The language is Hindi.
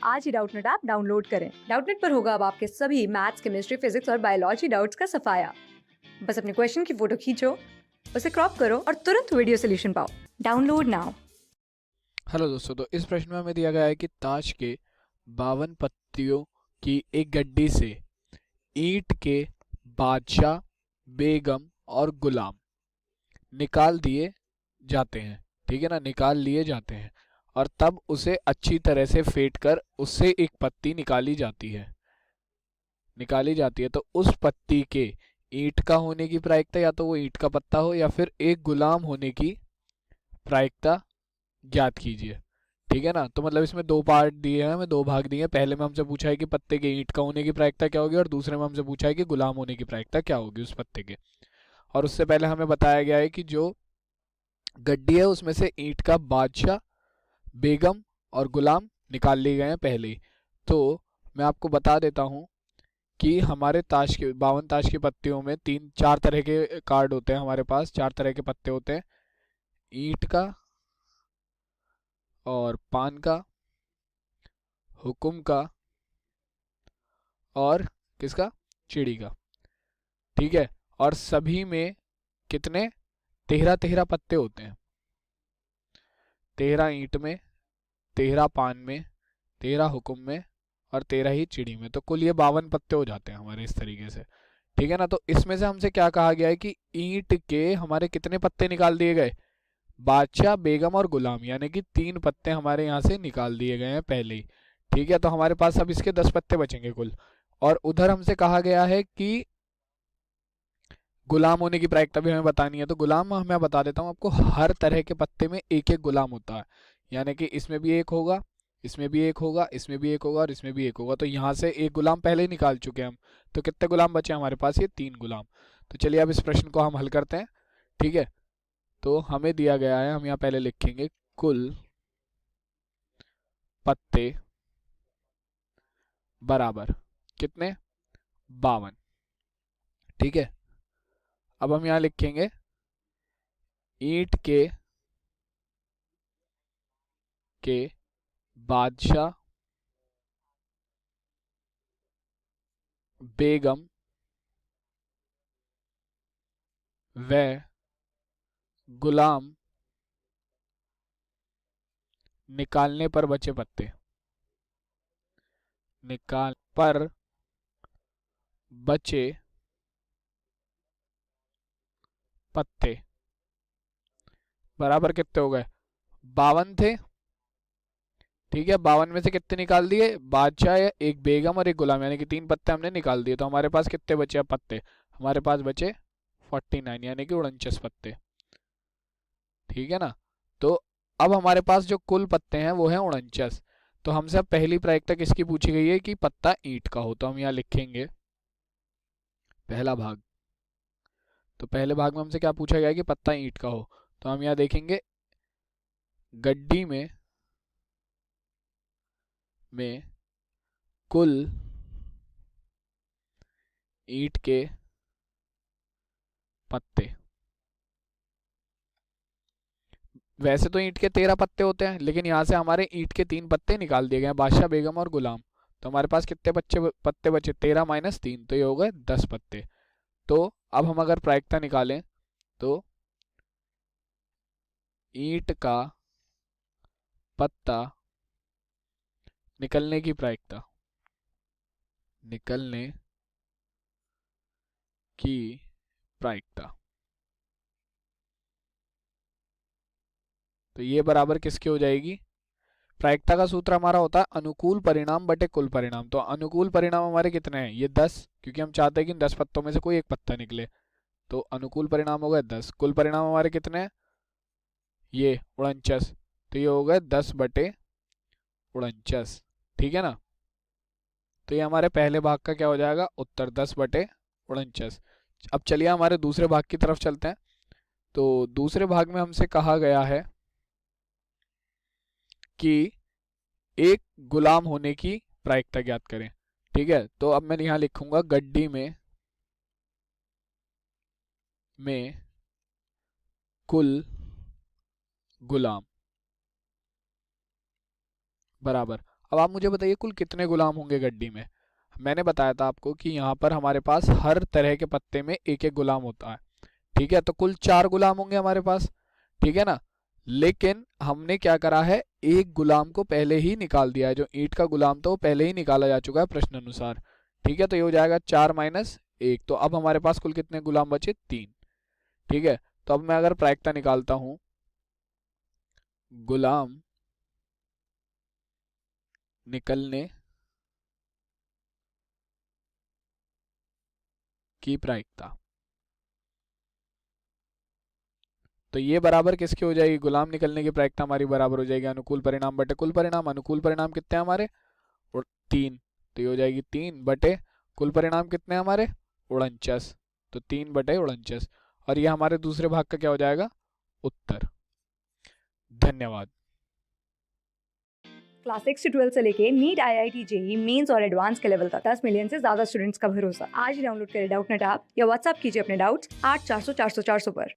आज ही डाउटनेट ऐप डाउनलोड करें। डाउटनेट पर होगा अब आपके सभी मैथ्स, केमिस्ट्री, फिजिक्स और बायोलॉजी डाउट्स का सफाया। बस अपने क्वेश्चन की फोटो खींचो, उसे क्रॉप करो और तुरंत वीडियो सोल्यूशन पाओ। Download now. हेलो दोस्तों, तो इस प्रश्न में हमें दिया गया है कि ताश के 52 पत्तियों की एक गड्डी से ईंट के बादशाह, बेगम और गुलाम निकाल दिए जाते हैं। ठीक है ना, निकाल लिए जाते हैं और तब उसे अच्छी तरह से फेंट कर उससे एक पत्ती निकाली जाती है। तो उस पत्ती के ईंट का होने की प्रायिकता, या तो वो ईंट का पत्ता हो या फिर एक गुलाम होने की प्रायिकता ज्ञात कीजिए। ठीक है ना, तो मतलब इसमें दो पार्ट दिए हैं, हमें दो भाग दिए हैं। पहले में हमसे पूछा है कि पत्ते के ईंट का होने की प्रायिकता क्या होगी, और दूसरे में हमसे पूछा है कि गुलाम होने की प्रायिकता क्या होगी उस पत्ते के। और उससे पहले हमें बताया गया है कि जो गड्डी है उसमें से ईंट का बादशाह, बेगम और गुलाम निकाल लिए गए हैं पहले ही। तो मैं आपको बता देता हूँ कि हमारे ताश के 52 ताश की पत्तियों में तीन चार तरह के कार्ड होते हैं, हमारे पास चार तरह के पत्ते होते हैं। ईंट का और पान का, हुक्म का और किसका, चिड़ी का। ठीक है, और सभी में कितने, 13-13 पत्ते होते हैं। 13 ईंट में, 13 पान में, 13 हुक्म में और 13 ही चिड़ी में। तो कुल ये 52 पत्ते हो जाते हैं हमारे इस तरीके से। ठीक है ना, तो इसमें से हमसे क्या कहा गया है कि ईंट के हमारे कितने पत्ते निकाल दिए गए, बादशाह, बेगम और गुलाम, यानी कि 3 पत्ते हमारे यहाँ से निकाल दिए गए हैं पहले ही। ठीक है, तो हमारे पास अब इसके 10 पत्ते बचेंगे कुल। और उधर हमसे कहा गया है कि गुलाम होने की प्रायिकता भी हमें बतानी है। तो गुलाम मैं बता देता हूँ आपको, हर तरह के पत्ते में एक एक गुलाम होता है। यानी कि इसमें भी एक होगा, इसमें भी एक होगा, इसमें भी एक होगा और इसमें भी एक होगा। तो यहाँ से एक गुलाम पहले ही निकाल चुके हैं हम। तो कितने गुलाम बचे हमारे पास, ये 3 गुलाम। तो चलिए अब इस प्रश्न को हम हल करते हैं। ठीक है, तो हमें दिया गया है, हम यहाँ पहले लिखेंगे कुल पत्ते बराबर कितने, 52। ठीक है, अब हम यहाँ लिखेंगे ईंट के बादशाह, बेगम व गुलाम निकालने पर बचे पत्ते, निकाल पर बचे पत्ते बराबर कितने हो गए, 52 थे। ठीक है, 52 में से कितने निकाल दिए, बादशाह, एक बेगम और एक गुलाम, यानी कि 3 पत्ते हमने निकाल दिए। तो हमारे पास कितने बचे अब पत्ते, हमारे पास बचे 49, यानी कि 49 पत्ते। ठीक है ना, तो अब हमारे पास जो कुल पत्ते हैं वो है 49। तो हमसे अब पहली प्रायिकता किसकी पूछी गई है कि पत्ता ईंट का हो। तो हम यहाँ लिखेंगे पहला भाग। तो पहले भाग में हमसे क्या पूछा गया है कि पत्ता ईंट का हो। तो हम यहाँ देखेंगे गड्डी में कुल ईंट के पत्ते, वैसे तो ईंट के 13 पत्ते होते हैं, लेकिन यहाँ से हमारे ईंट के 3 पत्ते निकाल दिए गए हैं, बादशाह, बेगम और गुलाम। तो हमारे पास कितने पत्ते बचे, 13 माइनस 3, तो ये हो गए 10 पत्ते। तो अब हम अगर प्रायिकता निकालें तो ईंट का पत्ता निकलने की प्रायिकता, निकलने की प्रायिकता, तो ये बराबर किसकी हो जाएगी, प्रायिकता का सूत्र हमारा होता है अनुकूल परिणाम बटे कुल परिणाम। तो अनुकूल परिणाम हमारे कितने हैं, ये 10, क्योंकि हम चाहते हैं कि इन 10 पत्तों में से कोई एक पत्ता निकले। तो अनुकूल परिणाम हो गए 10, कुल परिणाम हमारे कितने हैं, ये 49। तो ये हो गए 10/49। ठीक है ना, तो ये हमारे पहले भाग का क्या हो जाएगा उत्तर, 10/49। अब चलिए हमारे दूसरे भाग की तरफ चलते हैं। तो दूसरे भाग में हमसे कहा गया है कि एक गुलाम होने की प्रायिकता ज्ञात करें। ठीक है, तो अब मैं यहाँ लिखूंगा गड्डी में कुल गुलाम बराबर, अब आप मुझे बताइए कुल कितने गुलाम होंगे गड्डी में। मैंने बताया था आपको कि यहाँ पर हमारे पास हर तरह के पत्ते में एक एक गुलाम होता है, ठीक है। तो कुल 4 गुलाम होंगे हमारे पास, ठीक है ना। लेकिन हमने क्या करा है, एक गुलाम को पहले ही निकाल दिया है। जो ईंट का गुलाम था वो पहले ही निकाला जा चुका है प्रश्न अनुसार, ठीक है। तो ये हो जाएगा 4 माइनस 1। तो अब हमारे पास कुल कितने गुलाम बचे, 3, ठीक है। तो अब मैं अगर प्रायिकता निकालता हूँ, गुलाम निकलने की प्रायिकता, तो ये बराबर किसके हो जाएगी, गुलाम निकलने की प्रायिकता हमारी बराबर हो जाएगी अनुकूल परिणाम बटे कुल परिणाम। अनुकूल परिणाम कितने हैं हमारे, 3। तो ये हो जाएगी 3 बटे कुल परिणाम कितने हैं हमारे, 49। तो 3 बटे 49, और ये हमारे दूसरे भाग का क्या हो जाएगा, उत्तर। धन्यवाद। क्लास 6 से 12 से लेके नीट, IIT, जेई मेंस और एडवांस के लेवल तक 10 मिलियन से ज्यादा स्टूडेंट्स का भरोसा। आज ही डाउनलोड करें डाउटनेट ऐप या व्हाट्सएप कीजिए अपने डाउट्स 8400 400 400 पर।